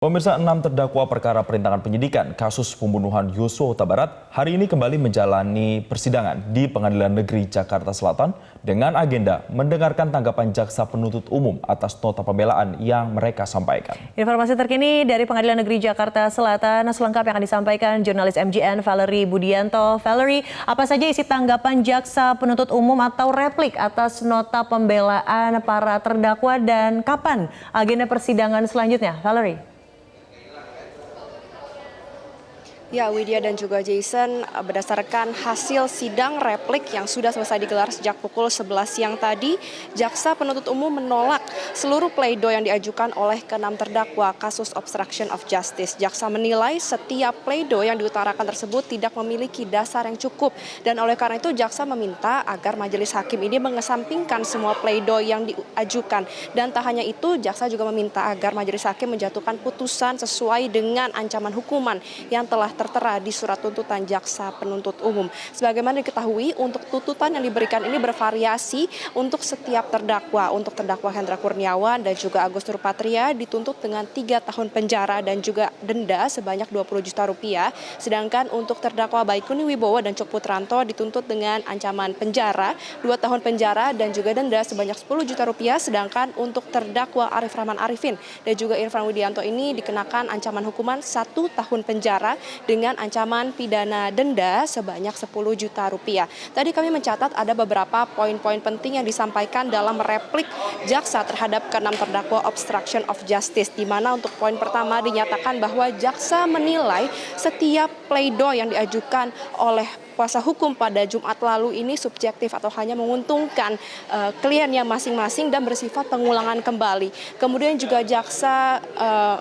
Pemirsa, 6 terdakwa perkara perintangan penyidikan kasus pembunuhan Yosua Huta Barat hari ini kembali menjalani persidangan di Pengadilan Negeri Jakarta Selatan dengan agenda mendengarkan tanggapan jaksa penuntut umum atas nota pembelaan yang mereka sampaikan. Informasi terkini dari Pengadilan Negeri Jakarta Selatan selengkapnya akan disampaikan jurnalis MGN Valerie Budianto. Valerie, apa saja isi tanggapan jaksa penuntut umum atau replik atas nota pembelaan para terdakwa dan kapan agenda persidangan selanjutnya? Valerie. Ya, Widya dan juga Jason, berdasarkan hasil sidang replik yang sudah selesai digelar sejak pukul 11 siang tadi, jaksa penuntut umum menolak seluruh pledoi yang diajukan oleh keenam terdakwa kasus obstruction of justice. Jaksa menilai setiap pledoi yang diutarakan tersebut tidak memiliki dasar yang cukup, dan oleh karena itu jaksa meminta agar majelis hakim ini mengesampingkan semua pledoi yang diajukan. Dan tak hanya itu, jaksa juga meminta agar majelis hakim menjatuhkan putusan sesuai dengan ancaman hukuman yang telah tertera di surat tuntutan jaksa penuntut umum. Sebagaimana diketahui, untuk tuntutan yang diberikan ini bervariasi untuk setiap terdakwa. Untuk terdakwa Hendra Kurniawan dan juga Agus Nurpatria dituntut dengan 3 tahun penjara dan juga denda sebanyak 20 juta rupiah. Sedangkan untuk terdakwa Baikuni Wibowo dan Cok Putranto dituntut dengan ancaman penjara 2 tahun penjara dan juga denda sebanyak 10 juta rupiah. Sedangkan untuk terdakwa Arif Rahman Arifin dan juga Irfan Widianto ini dikenakan ancaman hukuman 1 tahun penjara dengan ancaman pidana denda sebanyak 10 juta rupiah. Tadi kami mencatat ada beberapa poin-poin penting yang disampaikan dalam replik jaksa terhadap keenam terdakwa obstruction of justice, di mana untuk poin pertama dinyatakan bahwa jaksa menilai setiap pledoi yang diajukan oleh kuasa hukum pada Jumat lalu ini subjektif atau hanya menguntungkan kliennya masing-masing dan bersifat pengulangan kembali. Kemudian juga jaksa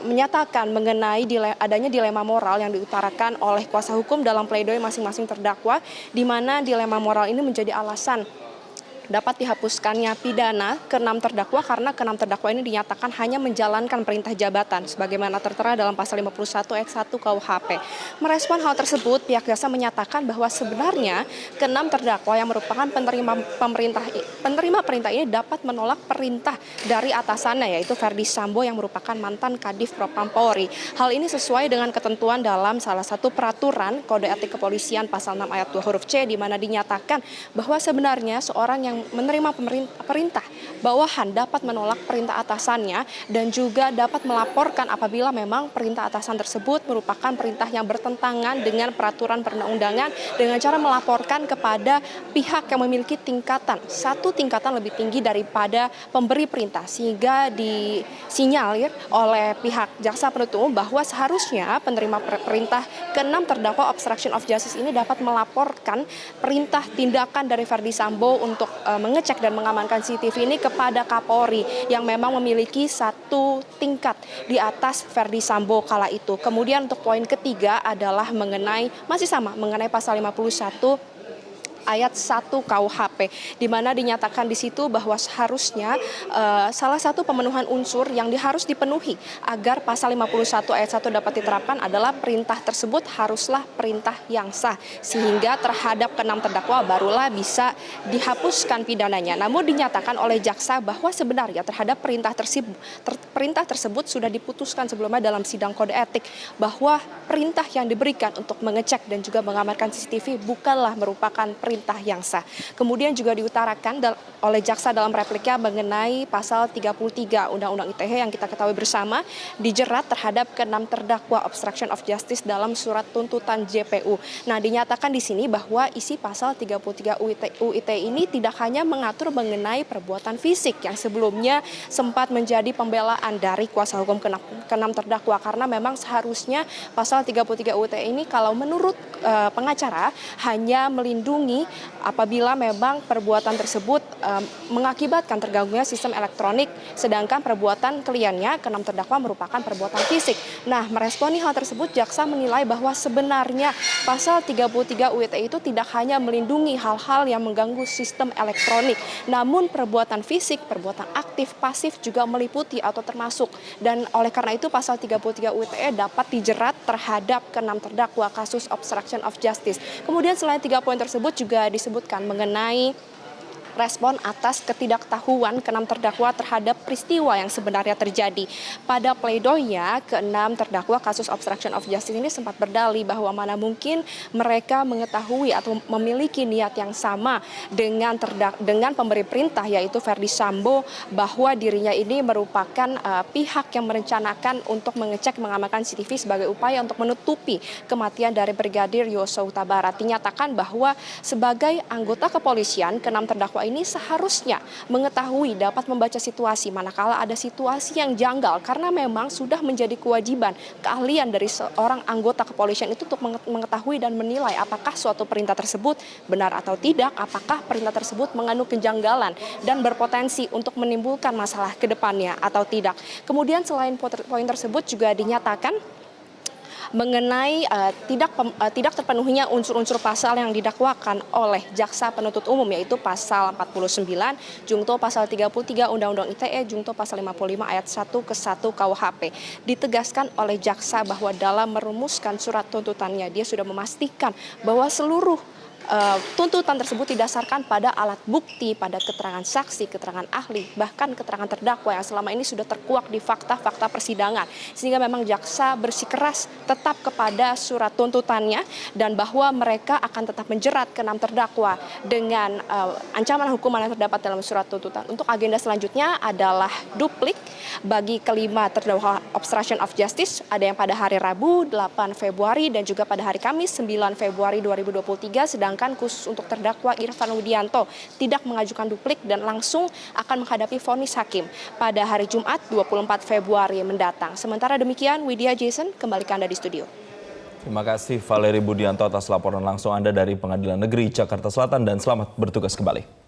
menyatakan mengenai adanya dilema moral yang diutarakan oleh kuasa hukum dalam pledoi masing-masing terdakwa, di mana dilema moral ini menjadi alasan dapat dihapuskannya pidana ke-6 terdakwa karena ke-6 terdakwa ini dinyatakan hanya menjalankan perintah jabatan sebagaimana tertera dalam pasal 51 ayat 1 KUHP. Merespon hal tersebut, pihak jaksa menyatakan bahwa sebenarnya ke-6 terdakwa yang merupakan penerima perintah ini dapat menolak perintah dari atasannya, yaitu Ferdi Sambo yang merupakan mantan Kadif Propam Polri. Hal ini sesuai dengan ketentuan dalam salah satu peraturan Kode Etik Kepolisian pasal 6 ayat 2 huruf C, di mana dinyatakan bahwa sebenarnya seorang yang menerima perintah bawahan dapat menolak perintah atasannya dan juga dapat melaporkan apabila memang perintah atasan tersebut merupakan perintah yang bertentangan dengan peraturan perundang-undangan dengan cara melaporkan kepada pihak yang memiliki satu tingkatan lebih tinggi daripada pemberi perintah, sehingga disinyalir oleh pihak jaksa penuntut umum bahwa seharusnya penerima perintah ke-6 terdakwa obstruction of justice ini dapat melaporkan perintah tindakan dari Ferdi Sambo untuk mengecek dan mengamankan CCTV ini kepada Kapolri yang memang memiliki satu tingkat di atas Ferdi Sambo kala itu. Kemudian untuk poin ketiga adalah mengenai pasal 51 ayat 1 KUHP, di mana dinyatakan di situ bahwa seharusnya salah satu pemenuhan unsur yang harus dipenuhi agar pasal 51 ayat 1 dapat diterapkan adalah perintah tersebut haruslah perintah yang sah, sehingga terhadap ke-6 terdakwa barulah bisa dihapuskan pidananya. Namun dinyatakan oleh jaksa bahwa sebenarnya terhadap perintah tersebut sudah diputuskan sebelumnya dalam sidang kode etik bahwa perintah yang diberikan untuk mengecek dan juga mengamankan CCTV bukanlah merupakan perintah yang sah. Kemudian juga diutarakan oleh jaksa dalam repliknya mengenai pasal 33 Undang-Undang ITE yang kita ketahui bersama dijerat terhadap ke-6 terdakwa obstruction of justice dalam surat tuntutan JPU. Nah, dinyatakan di sini bahwa isi pasal 33 UU ITE ini tidak hanya mengatur mengenai perbuatan fisik yang sebelumnya sempat menjadi pembelaan dari kuasa hukum ke-6 terdakwa, karena memang seharusnya pasal 33 UU ITE ini kalau menurut pengacara hanya melindungi apabila memang perbuatan tersebut mengakibatkan terganggunya sistem elektronik, sedangkan perbuatan kliennya ke-6 terdakwa merupakan perbuatan fisik. Nah, meresponi hal tersebut, jaksa menilai bahwa sebenarnya pasal 33 UU ITE itu tidak hanya melindungi hal-hal yang mengganggu sistem elektronik, namun perbuatan fisik, perbuatan aktif, pasif juga meliputi atau termasuk. Dan oleh karena itu pasal 33 UU ITE dapat dijerat terhadap ke-6 terdakwa kasus obstruction of justice. Kemudian selain 3 poin tersebut juga disebutkan mengenai respon atas ketidaktahuan keenam terdakwa terhadap peristiwa yang sebenarnya terjadi. Pada pledoinya, keenam terdakwa kasus obstruction of justice ini sempat berdalih bahwa mana mungkin mereka mengetahui atau memiliki niat yang sama dengan pemberi perintah, yaitu Verdi Sambo, bahwa dirinya ini merupakan pihak yang merencanakan untuk mengamankan CCTV sebagai upaya untuk menutupi kematian dari Brigadir Yosua Huta Barat. Dinyatakan bahwa sebagai anggota kepolisian, keenam terdakwa ini seharusnya mengetahui, dapat membaca situasi manakala ada situasi yang janggal, karena memang sudah menjadi kewajiban keahlian dari seorang anggota kepolisian itu untuk mengetahui dan menilai apakah suatu perintah tersebut benar atau tidak, apakah perintah tersebut mengandung kejanggalan dan berpotensi untuk menimbulkan masalah ke depannya atau tidak. Kemudian selain poin tersebut juga dinyatakan mengenai tidak terpenuhinya unsur-unsur pasal yang didakwakan oleh jaksa penuntut umum, yaitu pasal 49, jungto pasal 33 Undang-Undang ITE, jungto pasal 55 ayat 1 ke 1 KUHP. Ditegaskan oleh jaksa bahwa dalam merumuskan surat tuntutannya, dia sudah memastikan bahwa seluruh tuntutan tersebut didasarkan pada alat bukti, pada keterangan saksi, keterangan ahli, bahkan keterangan terdakwa yang selama ini sudah terkuak di fakta-fakta persidangan. Sehingga memang jaksa bersikeras tetap kepada surat tuntutannya dan bahwa mereka akan tetap menjerat keenam terdakwa dengan ancaman hukuman yang terdapat dalam surat tuntutan. Untuk agenda selanjutnya adalah duplik bagi kelima terdakwa obstruction of justice, ada yang pada hari Rabu 8 Februari dan juga pada hari Kamis 9 Februari 2023, sedangkan khusus untuk terdakwa Irfan Widianto tidak mengajukan duplik dan langsung akan menghadapi vonis hakim pada hari Jumat 24 Februari mendatang. Sementara demikian, Widya, Jason, kembali ke Anda di studio. Terima kasih Valeri Budianto atas laporan langsung Anda dari Pengadilan Negeri Jakarta Selatan dan selamat bertugas kembali.